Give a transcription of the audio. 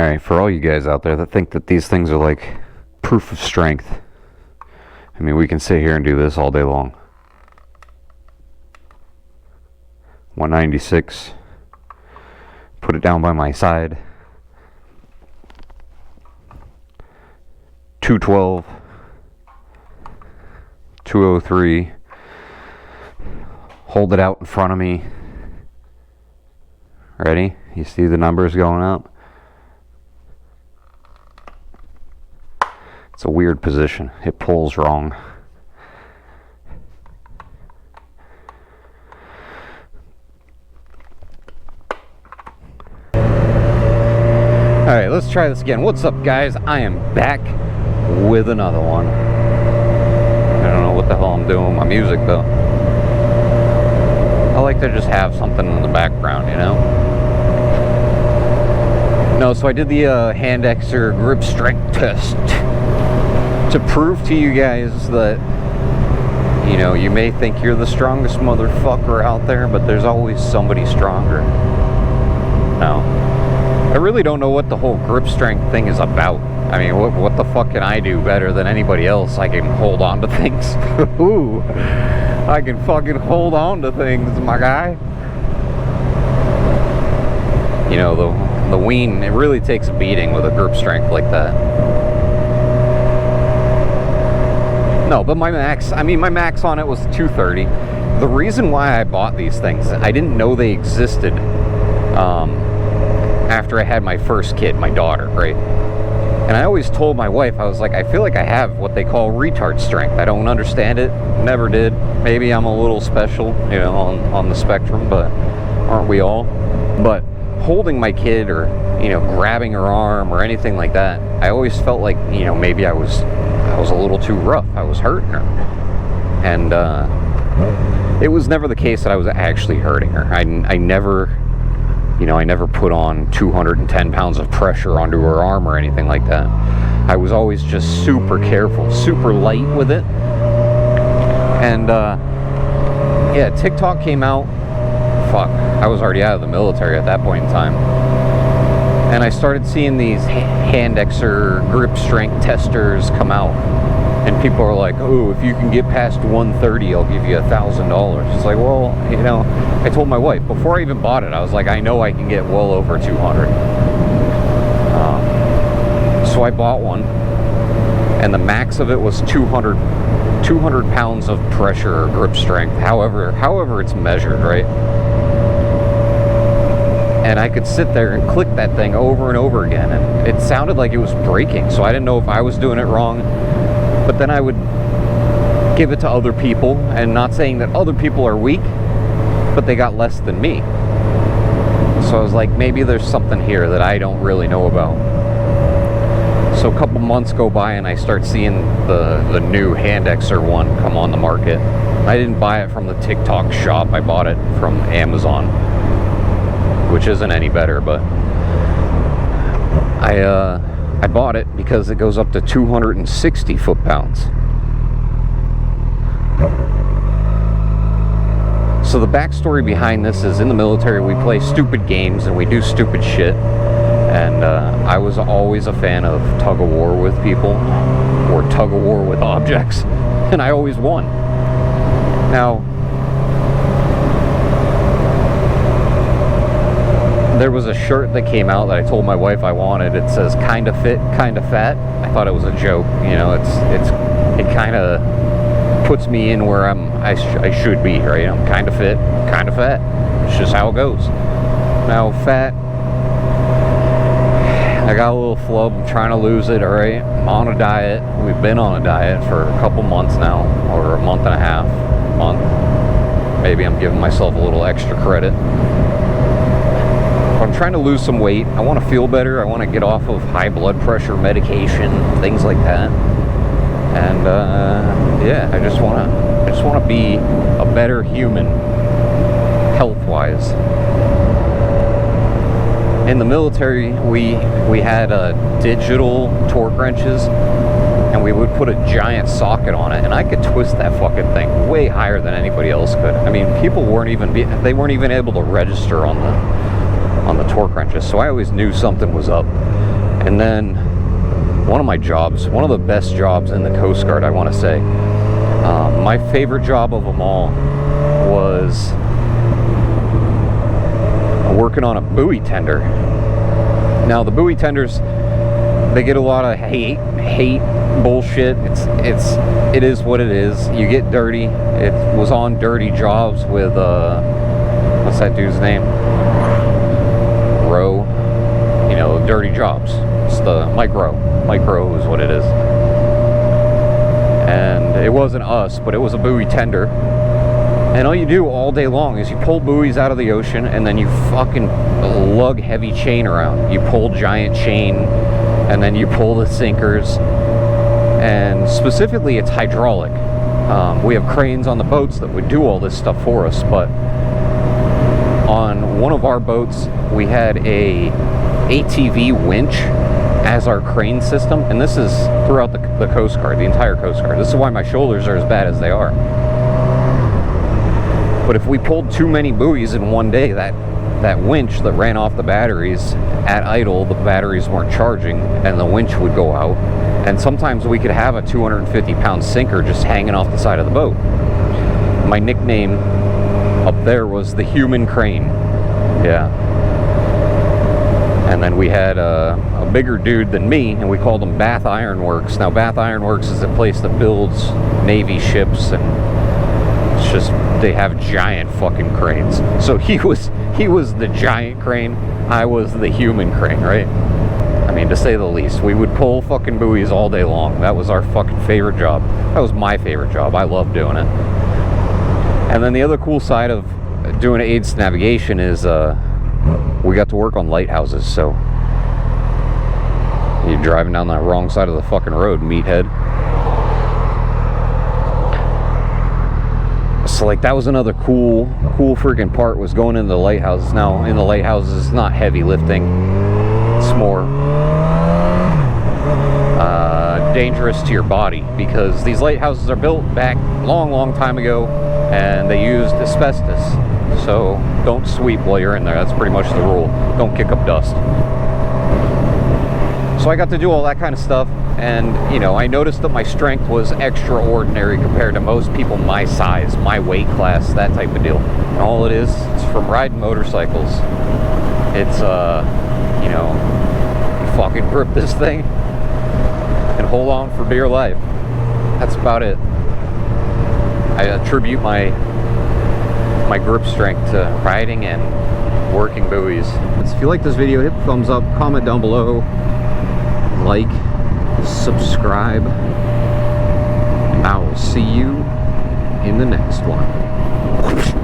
Alright, for all you guys out there that think that these things are like proof of strength, I mean, we can sit here and do this all day long. 196. Put it down by my side. 212. 203. Hold it out in front of me. Ready? You see the numbers going up? It's a weird position. It pulls wrong. Alright, let's try this again. What's up, guys? I am back with another one. I don't know what the hell I'm doing with my music, though. I like to just have something in the background, you know? No, so I did the hand exer grip strength test to prove to you guys that, you know, you may think you're the strongest motherfucker out there, but there's always somebody stronger. No. I really don't know what the whole grip strength thing is about. I mean, what the fuck can I do better than anybody else? I can hold on to things. Ooh, I can fucking hold on to things, my guy. You know, the wean, it really takes a beating with a grip strength like that. No, but my max on it was 230. The reason why I bought these things, I didn't know they existed after I had my first kid, my daughter, right? And I always told my wife, I was like, I feel like I have what they call retard strength. I don't understand it, never did. Maybe I'm a little special, you know, on the spectrum, but aren't we all? But holding my kid or, you know, grabbing her arm or anything like that, I always felt like, you know, maybe I was a little too rough. I was hurting her. And it was never the case that I was actually hurting her. I never, you know, I never put on 210 pounds of pressure onto her arm or anything like that. I was always just super careful, super light with it. And yeah, TikTok came out. Fuck, I was already out of the military at that point in time. And I started seeing these hand exer grip strength testers come out. And people are like, oh, if you can get past 130, I'll give you $1,000. It's like, well, you know, I told my wife, before I even bought it, I was like, I know I can get well over 200. So I bought one. And the max of it was 200 pounds of pressure or grip strength, however it's measured, right? And I could sit there and click that thing over and over again, and it sounded like it was breaking, so I didn't know if I was doing it wrong. But then I would give it to other people, and not saying that other people are weak, but they got less than me. So I was like, maybe there's something here that I don't really know about. So a couple months go by and I start seeing the new hand exer one come on the market. I didn't buy it from the TikTok shop, I bought it from Amazon, which isn't any better, but I bought it because it goes up to 260 foot-pounds. So the backstory behind this is, in the military we play stupid games and we do stupid shit. And I was always a fan of tug-of-war with people, or tug-of-war with objects, and I always won. Now, there was a shirt that came out that I told my wife I wanted. It says "kinda fit, kinda fat." I thought it was a joke. You know, it kind of puts me in where I should be, right? I'm kind of fit, kind of fat. It's just how it goes. Now, fat, I got a little flub. I'm trying to lose it, alright? I'm on a diet. We've been on a diet for a couple months now, or a month and a half. Maybe I'm giving myself a little extra credit. I'm trying to lose some weight. I want to feel better. I want to get off of high blood pressure medication, things like that. And yeah, I just want to be a better human, health-wise. In the military, we had digital torque wrenches, and we would put a giant socket on it, and I could twist that fucking thing way higher than anybody else could. I mean, people weren't even able to register on the torque wrenches, so I always knew something was up. And then one of my jobs, one of the best jobs in the Coast Guard, I want to say, my favorite job of them all was working on a buoy tender. Now the buoy tenders, they get a lot of hate bullshit. It is what it is. You get dirty. It was on Dirty Jobs with what's that dude's name? Rowe. You know, Dirty Jobs. It's the Mike Rowe is what it is. And it wasn't us, but it was a buoy tender. And all you do all day long is you pull buoys out of the ocean, and then you fucking lug heavy chain around. You pull giant chain, and then you pull the sinkers. And specifically, it's hydraulic. We have cranes on the boats that would do all this stuff for us, but on one of our boats, we had a ATV winch as our crane system, and this is throughout the Coast Guard, the entire Coast Guard. This is why my shoulders are as bad as they are. But if we pulled too many buoys in one day, that winch that ran off the batteries at idle, the batteries weren't charging, and the winch would go out. And sometimes we could have a 250-pound sinker just hanging off the side of the boat. My nickname up there was the human crane. Yeah. And then we had a bigger dude than me, and we called him Bath Iron Works. Now, Bath Iron Works is a place that builds Navy ships, and it's just, they have giant fucking cranes. So he was the giant crane, I was the human crane, right? I mean, to say the least. We would pull fucking buoys all day long. That was our fucking favorite job. That was my favorite job. I loved doing it. And then the other cool side of doing aids navigation is we got to work on lighthouses. So you're driving down the wrong side of the fucking road, meathead. So like, that was another cool freaking part, was going into the lighthouses. Now in the lighthouses, it's not heavy lifting. It's more dangerous to your body, because these lighthouses are built back long time ago, and they used asbestos. So don't sweep while you're in there. That's pretty much the rule. Don't kick up dust. So I got to do all that kind of stuff, and you know, I noticed that my strength was extraordinary compared to most people my size, my weight class, that type of deal. And all it is, it's from riding motorcycles. It's you know, you fucking grip this thing and hold on for dear life. That's about it. I attribute my grip strength to riding and working buoys. If you like this video, hit the thumbs up, comment down below, like, subscribe, and I will see you in the next one.